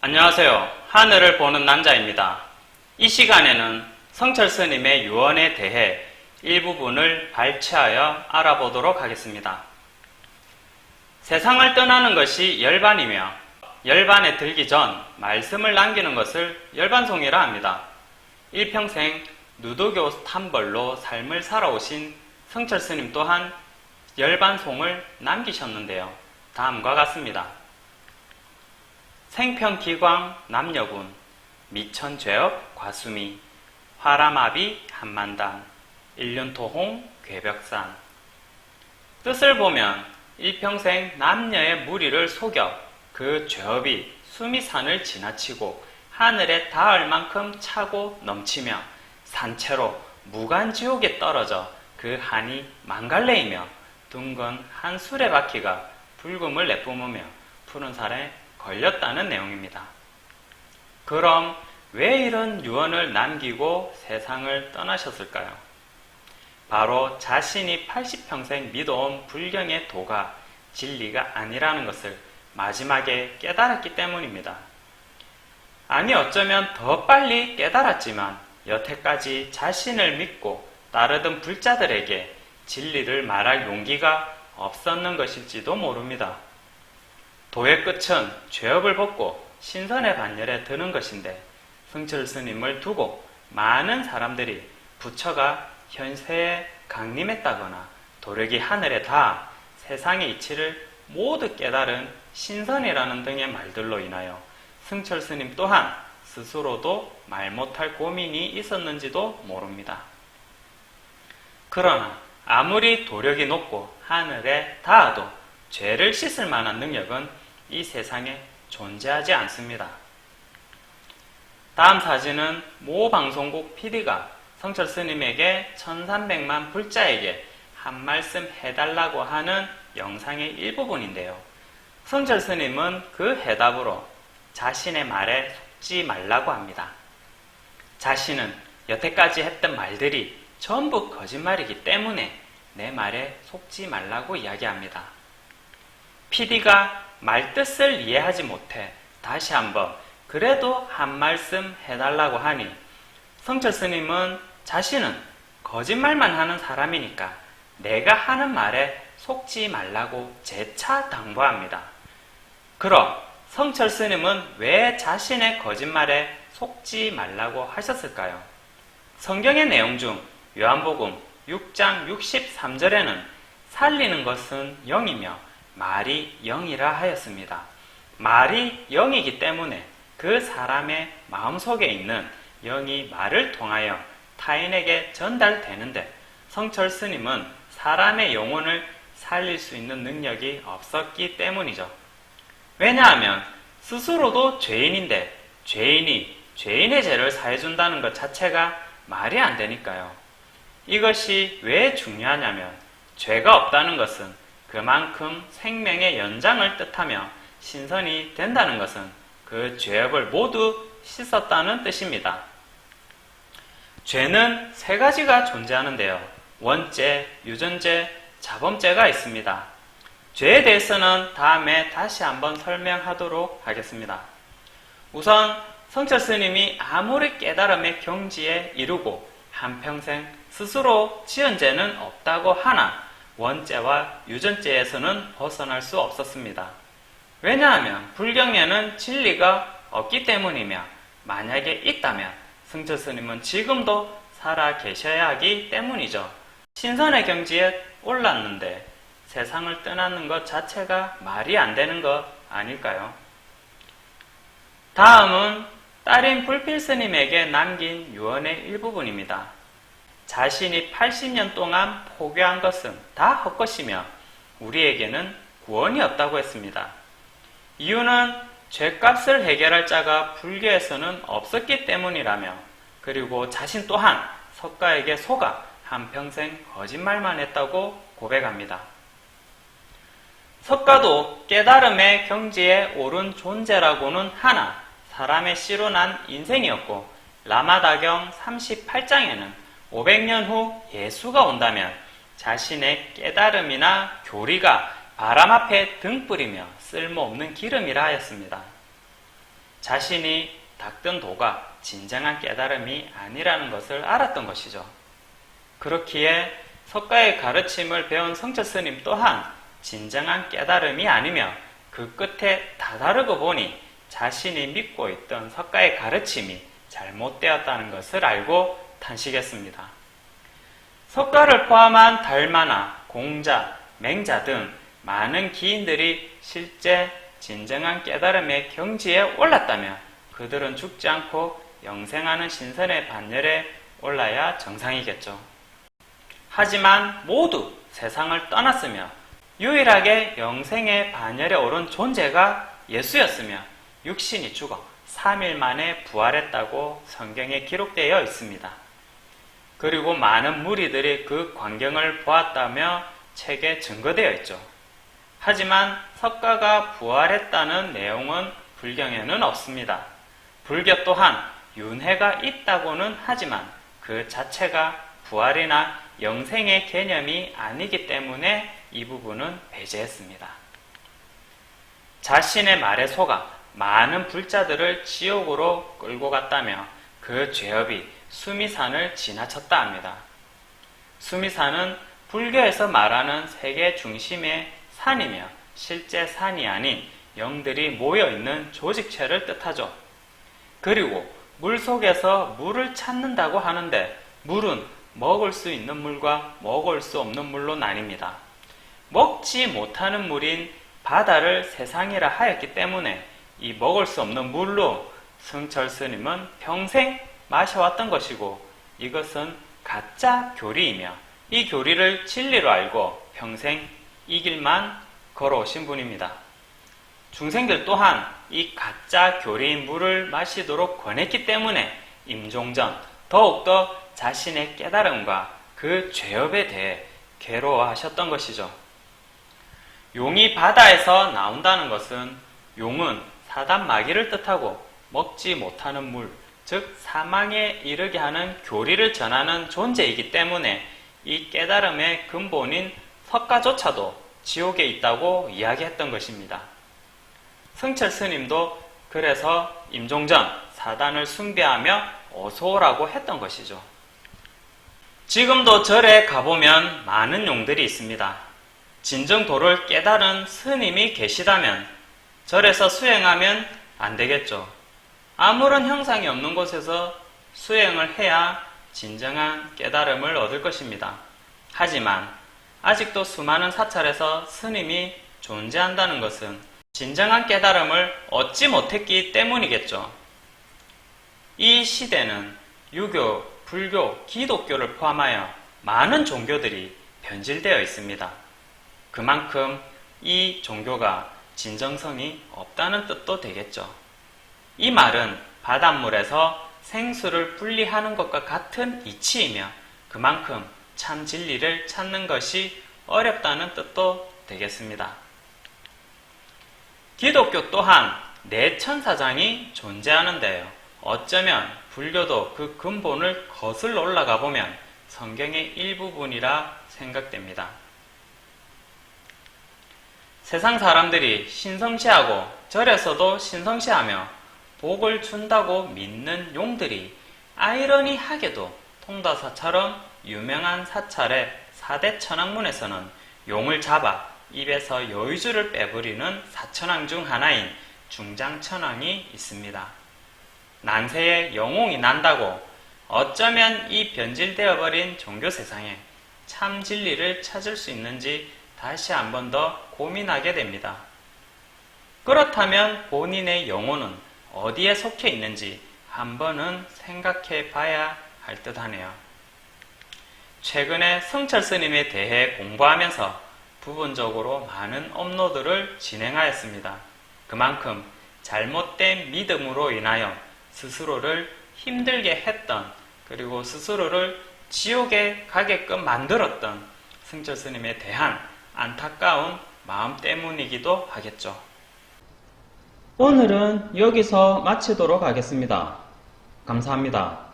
안녕하세요. 하늘을 보는 남자입니다. 이 시간에는 성철 스님의 유언에 대해 일부분을 발췌하여 알아보도록 하겠습니다. 세상을 떠나는 것이 열반이며 열반에 들기 전 말씀을 남기는 것을 열반송이라 합니다. 일평생 누도교 탐벌로 삶을 살아오신 성철 스님 또한 열반송을 남기셨는데요. 다음과 같습니다. 생평기광 남여군 미천죄업 과수미 화라마비 한만단 일륜토홍 괴벽산. 뜻을 보면 일평생 남녀의 무리를 속여 그 죄업이 수미산을 지나치고 하늘에 닿을 만큼 차고 넘치며 산채로 무간지옥에 떨어져 그 한이 망갈래이며 둥근 한 수레바퀴가 불금을 내뿜으며 푸른 살에 걸렸다는 내용입니다. 그럼 왜 이런 유언을 남기고 세상을 떠나셨을까요? 바로 자신이 80평생 믿어온 불경의 도가 진리가 아니라는 것을 마지막에 깨달았기 때문입니다. 아니 어쩌면 더 빨리 깨달았지만 여태까지 자신을 믿고 따르던 불자들에게 진리를 말할 용기가 없었는 것일지도 모릅니다. 도의 끝은 죄업을 벗고 신선의 반열에 드는 것인데 성철 스님을 두고 많은 사람들이 부처가 현세에 강림했다거나 도력이 하늘에 닿아 세상의 이치를 모두 깨달은 신선이라는 등의 말들로 인하여 성철 스님 또한 스스로도 말 못할 고민이 있었는지도 모릅니다. 그러나 아무리 도력이 높고 하늘에 닿아도 죄를 씻을 만한 능력은 이 세상에 존재하지 않습니다. 다음 사진은 모 방송국 PD가 성철 스님에게 1300만 불자에게 한 말씀 해달라고 하는 영상의 일부분인데요. 성철 스님은 그 해답으로 자신의 말에 속지 말라고 합니다. 자신은 여태까지 했던 말들이 전부 거짓말이기 때문에 내 말에 속지 말라고 이야기합니다. PD가 말뜻을 이해하지 못해 다시 한번 그래도 한 말씀 해달라고 하니 성철 스님은 자신은 거짓말만 하는 사람이니까 내가 하는 말에 속지 말라고 재차 당부합니다. 그럼 성철 스님은 왜 자신의 거짓말에 속지 말라고 하셨을까요? 성경의 내용 중 요한복음 6장 63절에는 살리는 것은 영이며 말이 영이라 하였습니다. 말이 영이기 때문에 그 사람의 마음속에 있는 영이 말을 통하여 타인에게 전달되는데 성철 스님은 사람의 영혼을 살릴 수 있는 능력이 없었기 때문이죠. 왜냐하면 스스로도 죄인인데 죄인이 죄인의 죄를 사해준다는 것 자체가 말이 안 되니까요. 이것이 왜 중요하냐면 죄가 없다는 것은 그만큼 생명의 연장을 뜻하며 신선이 된다는 것은 그 죄업을 모두 씻었다는 뜻입니다. 죄는 세 가지가 존재하는데요. 원죄, 유전죄, 자범죄가 있습니다. 죄에 대해서는 다음에 다시 한번 설명하도록 하겠습니다. 우선 성철 스님이 아무리 깨달음의 경지에 이르고 한평생 스스로 지은 죄는 없다고 하나 원죄와 유전죄에서는 벗어날 수 없었습니다. 왜냐하면 불경에는 진리가 없기 때문이며 만약에 있다면 성철 스님은 지금도 살아 계셔야 하기 때문이죠. 신선의 경지에 올랐는데 세상을 떠나는 것 자체가 말이 안 되는 것 아닐까요? 다음은 딸인 불필 스님에게 남긴 유언의 일부분입니다. 자신이 80년 동안 포교한 것은 다 헛것이며 우리에게는 구원이 없다고 했습니다. 이유는 죄값을 해결할 자가 불교에서는 없었기 때문이라며 그리고 자신 또한 석가에게 속아 한평생 거짓말만 했다고 고백합니다. 석가도 깨달음의 경지에 오른 존재라고는 하나 사람의 씨로 난 인생이었고 라마다경 38장에는 500년 후 예수가 온다면 자신의 깨달음이나 교리가 바람 앞에 등불이며 쓸모없는 기름이라 하였습니다. 자신이 닦던 도가 진정한 깨달음이 아니라는 것을 알았던 것이죠. 그렇기에 석가의 가르침을 배운 성철 스님 또한 진정한 깨달음이 아니며 그 끝에 다다르고 보니 자신이 믿고 있던 석가의 가르침이 잘못되었다는 것을 알고 탄식했습니다. 석가를 포함한 달마나 공자, 맹자 등 많은 기인들이 실제 진정한 깨달음의 경지에 올랐다면 그들은 죽지 않고 영생하는 신선의 반열에 올라야 정상이겠죠. 하지만 모두 세상을 떠났으며 유일하게 영생의 반열에 오른 존재가 예수였으며 육신이 죽어 3일 만에 부활했다고 성경에 기록되어 있습니다. 그리고 많은 무리들이 그 광경을 보았다며 책에 증거되어 있죠. 하지만 석가가 부활했다는 내용은 불경에는 없습니다. 불교 또한 윤회가 있다고는 하지만 그 자체가 부활이나 영생의 개념이 아니기 때문에 이 부분은 배제했습니다. 자신의 말에 속아 많은 불자들을 지옥으로 끌고 갔다며 그 죄업이 수미산을 지나쳤다 합니다. 수미산은 불교에서 말하는 세계 중심의 산이며 실제 산이 아닌 영들이 모여있는 조직체를 뜻하죠. 그리고 물속에서 물을 찾는다고 하는데 물은 먹을 수 있는 물과 먹을 수 없는 물로 나뉩니다. 먹지 못하는 물인 바다를 세상이라 하였기 때문에 이 먹을 수 없는 물로 성철 스님은 평생 마셔왔던 것이고 이것은 가짜 교리이며 이 교리를 진리로 알고 평생 이 길만 걸어오신 분입니다. 중생들 또한 이 가짜 교리인 물을 마시도록 권했기 때문에 임종전 더욱더 자신의 깨달음과 그 죄업에 대해 괴로워하셨던 것이죠. 용이 바다에서 나온다는 것은 용은 사단 마귀를 뜻하고 먹지 못하는 물, 즉 사망에 이르게 하는 교리를 전하는 존재이기 때문에 이 깨달음의 근본인 석가조차도 지옥에 있다고 이야기했던 것입니다. 성철 스님도 그래서 임종전 사단을 숭배하며 어서오라고 했던 것이죠. 지금도 절에 가보면 많은 용들이 있습니다. 진정도를 깨달은 스님이 계시다면 절에서 수행하면 안 되겠죠. 아무런 형상이 없는 곳에서 수행을 해야 진정한 깨달음을 얻을 것입니다. 하지만 아직도 수많은 사찰에서 스님이 존재한다는 것은 진정한 깨달음을 얻지 못했기 때문이겠죠. 이 시대는 유교, 불교, 기독교를 포함하여 많은 종교들이 변질되어 있습니다. 그만큼 이 종교가 진정성이 없다는 뜻도 되겠죠. 이 말은 바닷물에서 생수를 분리하는 것과 같은 이치이며 그만큼 참 진리를 찾는 것이 어렵다는 뜻도 되겠습니다. 기독교 또한 내천사장이 존재하는데요. 어쩌면 불교도 그 근본을 거슬러 올라가 보면 성경의 일부분이라 생각됩니다. 세상 사람들이 신성시하고 절에서도 신성시하며 복을 준다고 믿는 용들이 아이러니하게도 통다사처럼 유명한 사찰의 4대 천왕문에서는 용을 잡아 입에서 여의주를 빼버리는 사천왕 중 하나인 중장천왕이 있습니다. 난세에 영웅이 난다고 어쩌면 이 변질되어버린 종교 세상에 참 진리를 찾을 수 있는지 다시 한 번 더 고민하게 됩니다. 그렇다면 본인의 영혼은 어디에 속해 있는지 한 번은 생각해 봐야 할 듯하네요. 최근에 성철 스님에 대해 공부하면서 부분적으로 많은 업로드를 진행하였습니다. 그만큼 잘못된 믿음으로 인하여 스스로를 힘들게 했던 그리고 스스로를 지옥에 가게끔 만들었던 성철 스님에 대한 안타까운 마음 때문이기도 하겠죠. 오늘은 여기서 마치도록 하겠습니다. 감사합니다.